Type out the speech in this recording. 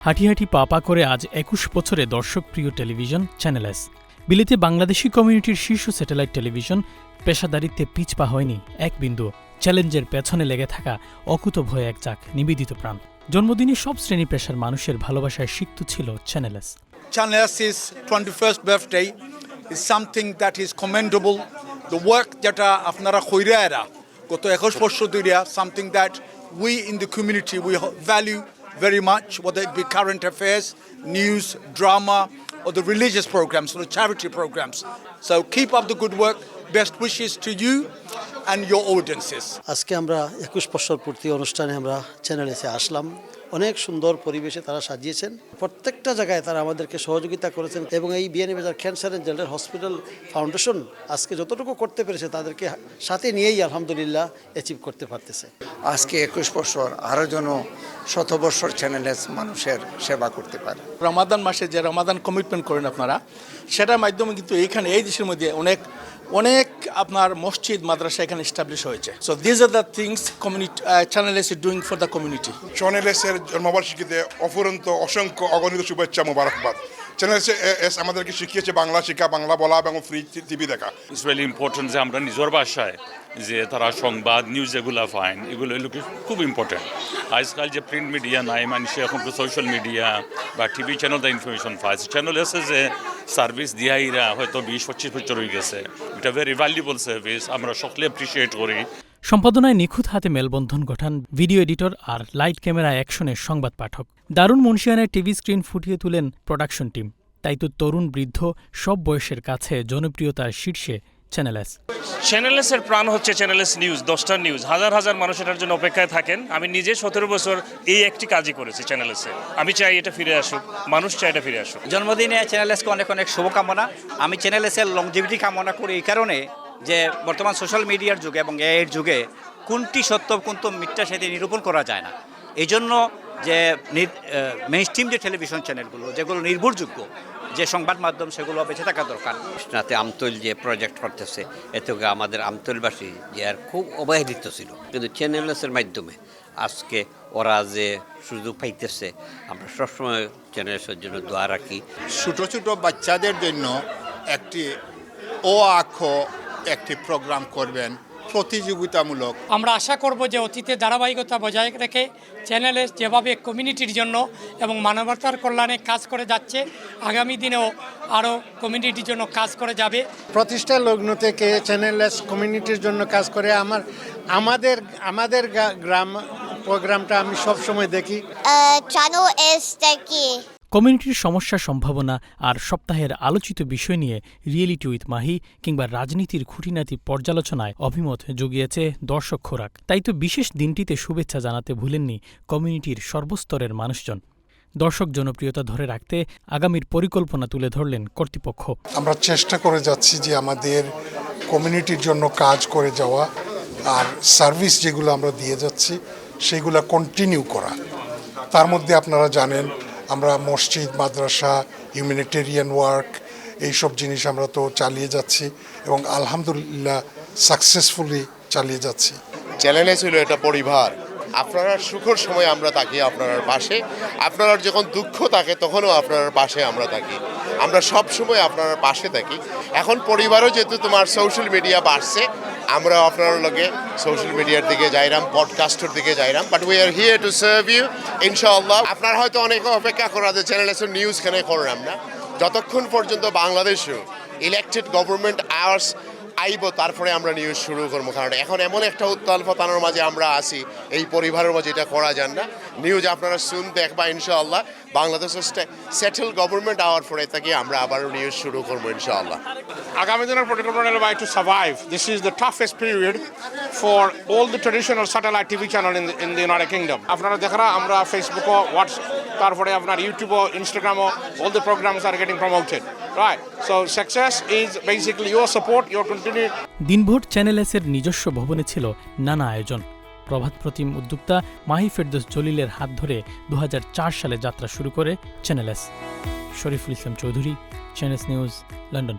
হাঁটি হাঁটি পা করে আজ ২১ বছরে দর্শকপ্রিয় টেলিভিশন চ্যানেল এস। বিলেতে বাংলাদেশি কমিউনিটির শীর্ষ স্যাটেলাইট টেলিভিশন পেশাদারিত্বে পিছপা হয়নি এক বিন্দু। চ্যালেঞ্জের পেছনে লেগে থাকা অকুতভয় এক চাক নিবেদিত প্রাণ। জন্মদিনে সব শ্রেণী পেশার মানুষের ভালোবাসায় সিক্ত ছিল channel S. Channel S's 21st birthday is something that is commendable. The work যেটা আপনারা কইরা এরা গত 21 বছর ধরে something that we in the community we value very much, whether it be current affairs, news, drama, or the religious programs or the charity programs. So keep up the good work. Best wishes to you and your audiences. আজকে আমরা 21 বছর পূর্তি অনুষ্ঠানে আমরা channel এসে আসলাম। অনেক সুন্দর পরিবেশে তারা সাজিয়েছেন, প্রত্যেকটা জায়গায় তারা আমাদেরকে সহযোগিতা করেছেন এবং এই Beanibazar cancer and general hospital foundation আজকে যতটুকু করতে পেরেছে তাদেরকে সাথে নিয়েই আলহামদুলিল্লাহ অ্যাচিভ করতে পারতেছে। আজকে 21 বছর আরও যেন 100 বছর চ্যানেলে মানুষের সেবা করতে পারে। রমাদান মাসে যে রমাদান কমিটমেন্ট করেন আপনারা, সেটার মাধ্যমে কিন্তু এইখানে এই দেশের মধ্যে অনেক আপনার মসজিদ মাদ্রাসা এখানে এস্টাবলিশ হয়েছে। So this are the things community channel S doing for the community. Channel এসের জন্মবার্ষিকীতে অফুরন্ত অসংখ্য অগণিত শুভেচ্ছা মোবারকবাদ। চ্যানেল এস আমাদেরকে শিখিয়েছে বাংলা শেখা, বাংলা বলা এবং ফ্রি টিভি দেখা। ইটস ভেরি ইম্পর্টেন্ট যে আমরা নিজের ভাষায় যে তারা সংবাদ নিউজ এগুলো পাইন, এগুলো খুব ইম্পর্টেন্ট। আজকাল যে প্রিন্ট মিডিয়া নাই, মানুষ এখন তো সোশ্যাল মিডিয়া বা টিভি চ্যানেল দ্য ইনফরমেশন পায়। চ্যানেল এসে যে সার্ভিস দিয়াইরা হয়তো 20-25 বছর হয়ে গেছে, এটা ভেরি ভ্যালুয়েবল সার্ভিস, আমরা সকলে অ্যাপ্রিসিয়েট করি। সম্পাদনায় নিখুঁত হাতে মেলবন্ধন গঠান ভিডিও এডিটর আর লাইট ক্যামেরা অ্যাকশনের সংবাদ পাঠক। দারুণ মুন্সিয়ানায় টিভি স্ক্রিন ফুটিয়ে তুলেন প্রোডাকশন টিম। তাই তো তরুণ বৃদ্ধ সব বয়সের কাছে জনপ্রিয়তার শীর্ষে চ্যানেল এস। চ্যানেল এসের প্রাণ হচ্ছে চ্যানেল এস নিউজ, 10টা নিউজ। হাজার হাজার মানুষ এটার জন্য অপেক্ষায় থাকেন। আমি নিজে 17 বছর এই একটি কাজই করেছি চ্যানেল এসে। আমি চাই এটা ফিরে আসুক, মানুষ চাই এটা ফিরে আসুক। জন্মদিনে চ্যানেল এসকে অনেক অনেক শুভকামনা। আমি চ্যানেল এসের লংজিভিটি কামনা করি এই কারণে যে বর্তমান সোশ্যাল মিডিয়ার যুগে এবং এর যুগে কোনটি সত্য কোনটি মিথ্যা সেটি নিরূপণ করা যায় না। এই জন্য যে মেইনস্ট্রিম যে টেলিভিশন চ্যানেলগুলো যেগুলো নির্ভরযোগ্য যে সংবাদ মাধ্যম সেগুলো বেঁচে থাকা দরকার। কৃষ্ণাতে আমতল যে প্রজেক্ট করতেছে এতে আমাদের আমতলবাসী যে আর খুব অবহেলিত ছিল, কিন্তু চ্যানেলসের মাধ্যমে আজকে ওরা যে সুযোগ পাইতেছে, আমরা সবসময় চ্যানেলসের জন্য দোয়া রাখি। ছোটো ছোটো বাচ্চাদের জন্য একটি একটি প্রোগ্রাম করবেন প্রতিযোগিতামূলক। আমরা আশা করব যে অতীতে ধারাবাহিকতা বজায় রেখে চ্যানেলে যেভাবে কমিউনিটির জন্য এবং মানবতার কল্যাণে কাজ করে যাচ্ছে, আগামী দিনেও আরও কমিউনিটির জন্য কাজ করে যাবে। প্রতিষ্ঠা লগ্ন থেকে চ্যানেললেস কমিউনিটির জন্য কাজ করে আমাদের গ্রাম প্রোগ্রামটা আমি সবসময় দেখি। চ্যানেল এস দেখি। কমিউনিটির সমস্যা, সম্ভাবনা আর সপ্তাহের আলোচিত বিষয় নিয়ে রিয়েলিটি উইথ মাহি কিংবা রাজনীতির খুঁটিনাটি পর্যালোচনায় অভিমত জুগিয়েছে দর্শক খোরাক। তাই তো বিশেষ দিনটিতে শুভেচ্ছা জানাতে ভুলেননি কমিউনিটির সর্বস্তরের মানুষজন। দর্শক জনপ্রিয়তা ধরে রাখতে আগামীর পরিকল্পনা তুলে ধরলেন কর্তৃপক্ষ। আমরা চেষ্টা করে যাচ্ছি যে আমাদের কমিউনিটির জন্য কাজ করে যাওয়া আর সার্ভিস যেগুলো আমরা দিয়ে যাচ্ছি সেগুলো কন্টিনিউ করা। তার মধ্যে আপনারা জানেন আমরা মসজিদ, মাদ্রাসা, হিউম্যানিটেরিয়ান ওয়ার্ক এইসব জিনিস আমরা তো চালিয়ে যাচ্ছি এবং আলহামদুলিল্লাহ সাকসেসফুলি চালিয়ে যাচ্ছি। চ্যানেল এস হলো এটা পরিবার। আপনারা সুখের সময় আমরা থাকি আপনার পাশে, আপনার যখন দুঃখ থাকে তখনও আপনার পাশে আমরা থাকি। আমরা সব সময় আপনার পাশে থাকি। এখন পরিবারও যেহেতু তোমার সোশ্যাল মিডিয়া বাড়ছে, আমরা আপনার লগে সোশ্যাল মিডিয়ার দিকে যাইরাম, পডকাস্টের দিকে যাইরাম, but we are here to serve you ইনশাআল্লাহ। আপনার হয়তো অনেক অপেক্ষা করা যে চ্যানেল এসের নিউজ কেন করলাম না, যতক্ষণ পর্যন্ত বাংলাদেশেও ইলেকটেড গভর্নমেন্ট আওয়ার্স আইব তারপরে আমরা নিউজ শুরু করবো। কারণ এখন এমন একটা উত্তাল পতানোর মাঝে আমরা আসি, এই পরিবারের মাঝে এটা করা যান না। নিউজ আপনারা শুন দেখবা ইনশাআল্লাহ। বাংলাদেশের সেটেল গভর্নমেন্ট আওয়ার পরে থেকে আমরা আবারও নিউজ শুরু করবো ইনশাআল্লাহ। আগামী দিনের পরিকল্পনা by to survive. This is the toughest period for all the traditional satellite TV channel in the United Kingdom. আপনারা দেখরা আমরা ফেসবুকও, তারপরে আপনার ইউটিউবও, ইনস্টাগ্রামও all the programs are getting promoted. Right. So success is basically your support, your continued. দিনভর channel এসের নিজস্ব ভবনে ছিল নানা আয়োজন। প্রভাত প্রতিম উদ্যোক্তা মাহি ফেরদৌস জলিলের হাত ধরে 2004 সালে যাত্রা শুরু করে channel S. Shariful Islam Chowdhury, channel news, London.